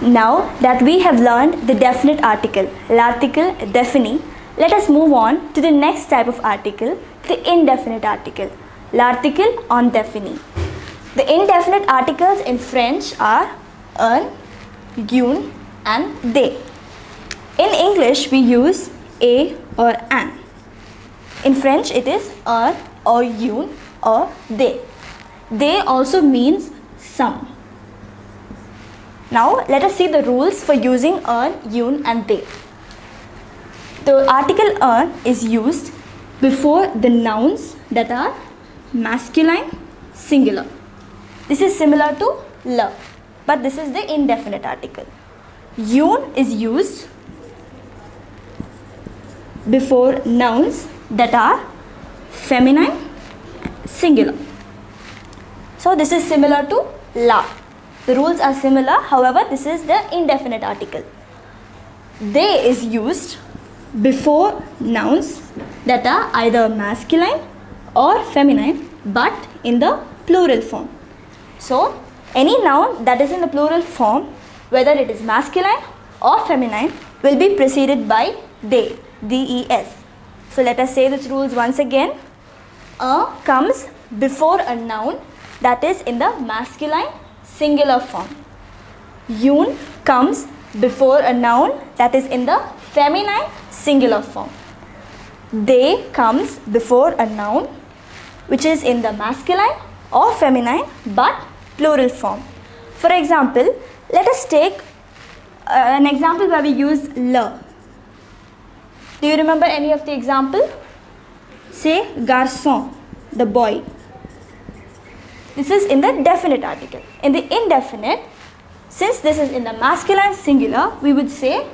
Now that we have learned the definite article, l'article défini, let us move on to the next type of article, the indefinite article, l'article indéfini. The indefinite articles in French are un, une and des. In English we use a or an. In French it is un or une or des. They also means some. Now let us see the rules for using un, une and they. The article un is used before the nouns that are masculine singular. This is similar to le, but this is the indefinite article. Une is used before nouns that are feminine singular. So this is similar to la. The rules are similar, however this is the indefinite article. They is used before nouns that are either masculine or feminine but in the plural form. So any noun that is in the plural form, whether it is masculine or feminine, will be preceded by they, des. So let us say these rules once again. A comes before a noun that is in the masculine singular form. Une comes before a noun that is in the feminine singular form. They comes before a noun which is in the masculine or feminine but plural form. For example, let us take an example where we use le. Do you remember any of the example? Say garçon, the boy. This is in the definite article. In the indefinite, since this is in the masculine singular, we would say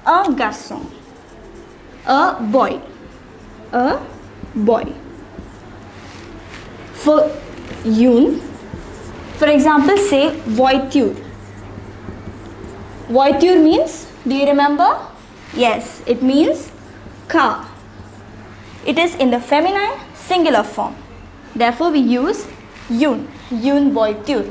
un garçon, a boy, a boy. For une, for example, say voiture. Voiture means, do you remember? Yes, it means car. It is in the feminine singular form. Therefore, we use une voiture.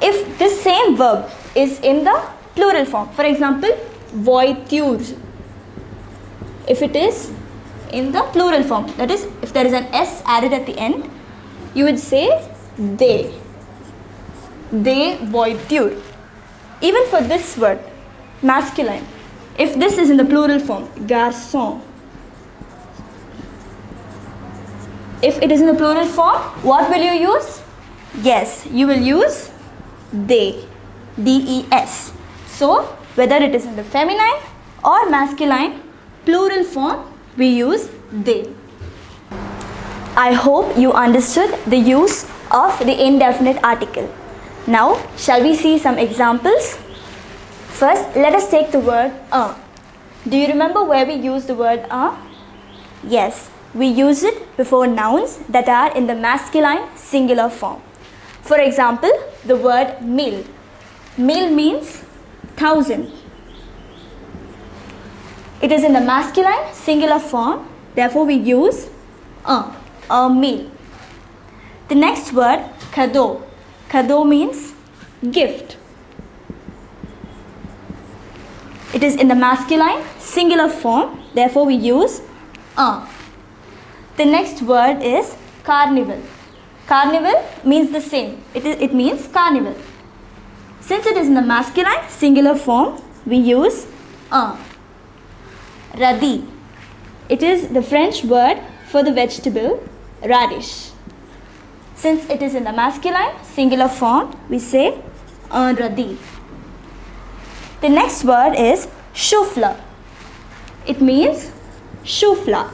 If this same verb is in the plural form, for example, voitures, if it is in the plural form, that is, if there is an s added at the end, you would say they voiture. Even for this word, masculine, if this is in the plural form, garçon, if it is in the plural form, what will you use? Yes, you will use they, des. So, whether it is in the feminine or masculine plural form, we use they. I hope you understood the use of the indefinite article. Now, shall we see some examples? First, let us take the word un. Do you remember where we use the word un? Yes, we use it before nouns that are in the masculine singular form. For example, the word mille. Mille means 1000. It is in the masculine singular form, therefore we use a mille. The next word, cadeau. Cadeau means gift. It is in the masculine singular form, therefore we use un. The next word is carnival. Carnival means the same. It means carnival. Since it is in the masculine singular form, we use un. Radis. It is the French word for the vegetable radish. Since it is in the masculine singular form, we say un radis. The next word is chou-fleur. It means chou-fleur.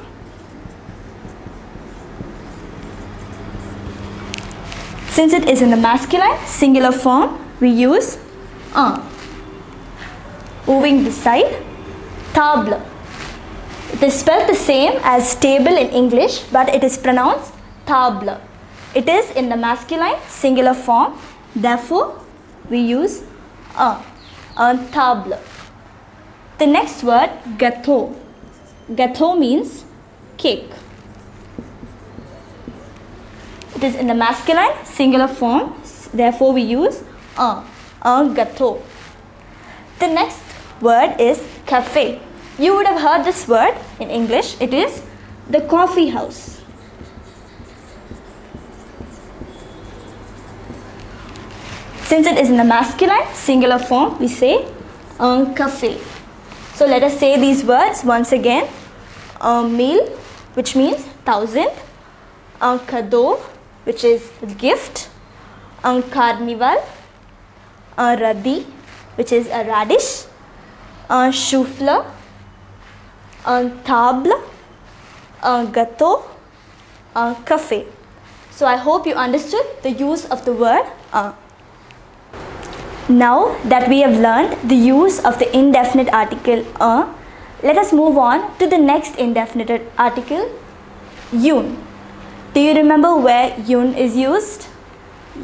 Since it is in the masculine singular form, we use un. Moving beside, table. It is spelled the same as table in English, but it is pronounced table. It is in the masculine singular form, therefore we use un table. The next word, gâteau. Gâteau means cake. It is in the masculine singular form, therefore we use un gâteau. The next word is cafe. You would have heard this word in English. It is the coffee house. Since it is in the masculine singular form, we say un café. So let us say these words once again. Un mille, which means 1,000. Un cadeau, which is gift. Un carnival. Un radis, which is a radish. Un chou-fleur. Un table. Un gâteau. Un café. So I hope you understood the use of the word un. Now that we have learned the use of the indefinite article un, let us move on to the next indefinite article, un. Do you remember where un is used?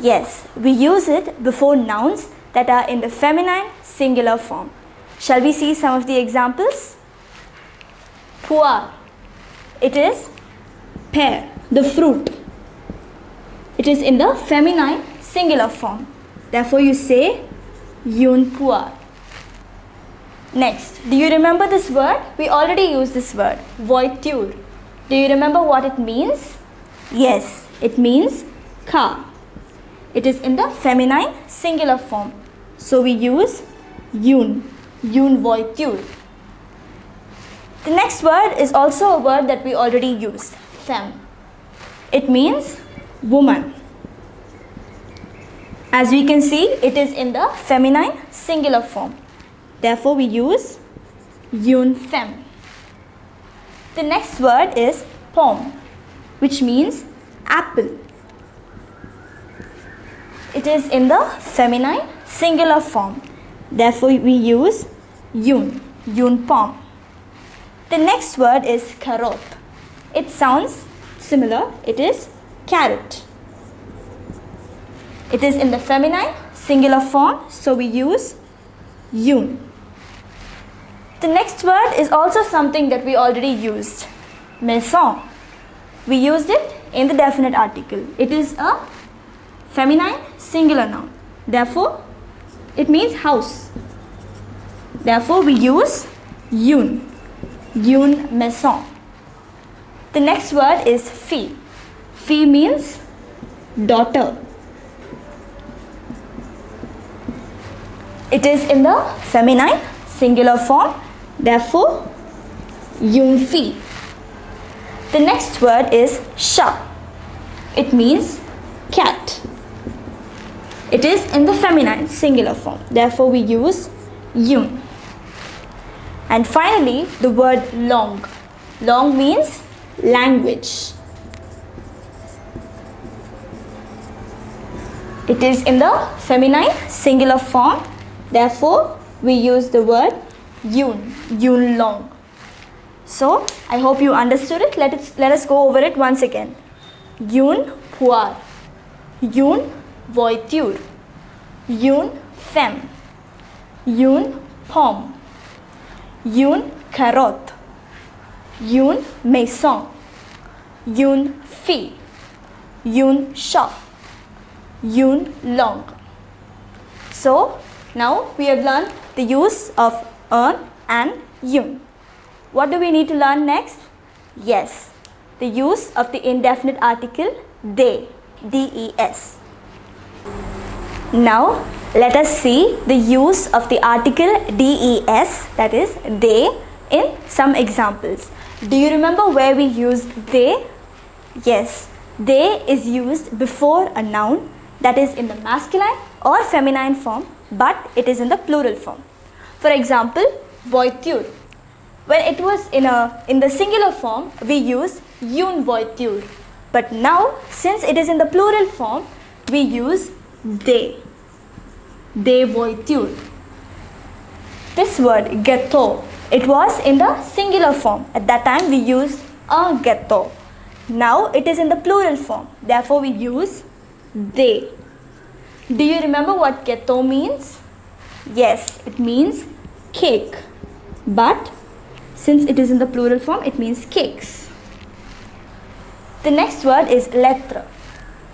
Yes, we use it before nouns that are in the feminine singular form. Shall we see some of the examples? Poire. It is pear, the fruit. It is in the feminine singular form. Therefore, you say une poire. Next, do you remember this word? We already used this word, voiture. Do you remember what it means? Yes, it means car. It is in the feminine singular form. So we use une voiture. The next word is also a word that we already used, femme. It means woman. As we can see, it is in the feminine singular form. Therefore, we use une femme. The next word is pomme, which means apple. It is in the feminine singular form. Therefore, we use une pomme. The next word is carotte. It sounds similar. It is carrot. It is in the feminine singular form, so we use une. The next word is also something that we already used, maison. We used it in the definite article. It is a feminine singular noun. Therefore, it means house. Therefore, we use une maison. The next word is fille. Fille means daughter. It is in the feminine singular form. Therefore, une fille. The next word is chat. It means cat. It is in the feminine singular form. Therefore, we use une. And finally, the word langue. Langue means language. It is in the feminine singular form. Therefore, we use the word une langue. So, I hope you understood it. Let us go over it once again. Une poire, une voiture, une femme, une pomme, une carotte, une maison, une fille, une chat, une langue. So, now we have learned the use of un and une. What do we need to learn next? Yes, the use of the indefinite article des, des. Now, let us see the use of the article des, that is they, in some examples. Do you remember where we used they? Yes, they is used before a noun that is in the masculine or feminine form, but it is in the plural form. For example, voiture. When it was in the singular form, we use une voiture. But now, since it is in the plural form, we use des voiture. This word gâteau, it was in the singular form. At that time, we used un gâteau. Now, it is in the plural form. Therefore, we use des. Do you remember what gâteau means? Yes, it means cake. But since it is in the plural form, it means cakes. The next word is lettre.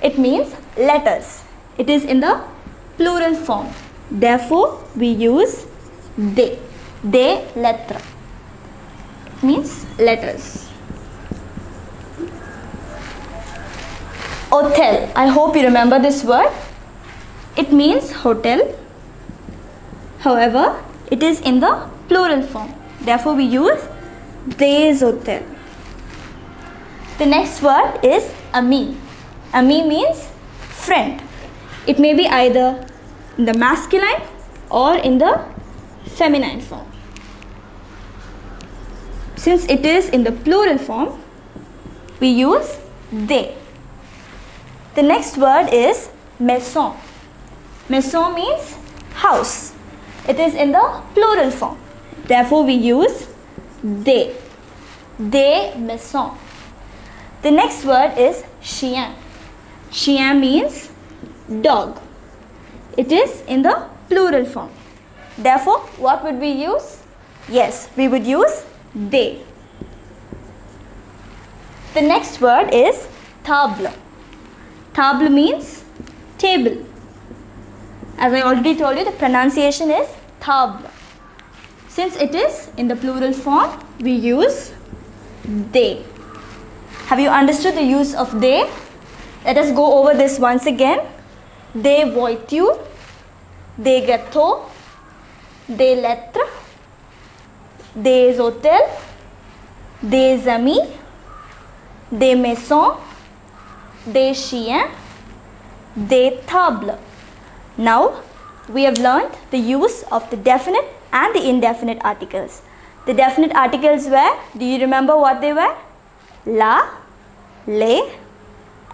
It means letters. It is in the plural form. Therefore, we use Des. Des lettres means letters. Hotel. I hope you remember this word. It means hotel. However, it is in the plural form. Therefore, we use des hôtels. The next word is ami. Ami means friend. It may be either in the masculine or in the feminine form. Since it is in the plural form, we use they. The next word is maison. Maison means house. It is in the plural form. Therefore, we use des. Des maisons. The next word is chien. Chien means dog. It is in the plural form. Therefore, what would we use? Yes, we would use they. The next word is table. Table means table. As I already told you, the pronunciation is table. Since it is in the plural form, we use they. Have you understood the use of they? Let us go over this once again. Des voitures, des gâteaux, des lettres, des hôtels, des amis, des maisons, des chiens, des tables. Now, we have learned the use of the definite and the indefinite articles. The definite articles were, do you remember what they were? La, les,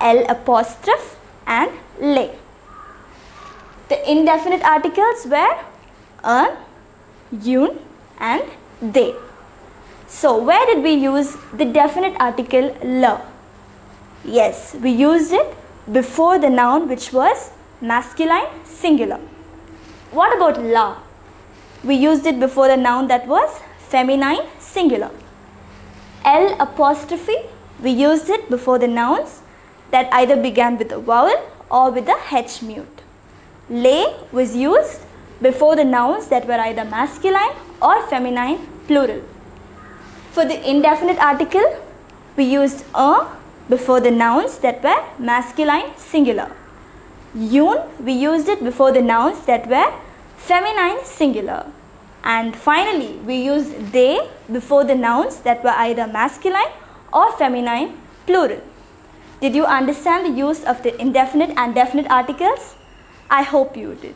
L apostrophe and les. The indefinite articles were un, un and they. So, where did we use the definite article la? Yes, we used it before the noun which was masculine singular. What about la? We used it before the noun that was feminine singular. L apostrophe, we used it before the nouns that either began with a vowel or with a H mute. Les was used before the nouns that were either masculine or feminine plural. For the indefinite article, we used un before the nouns that were masculine singular. Un, we used it before the nouns that were feminine singular. And finally, we used they before the nouns that were either masculine or feminine plural. Did you understand the use of the indefinite and definite articles? I hope you did.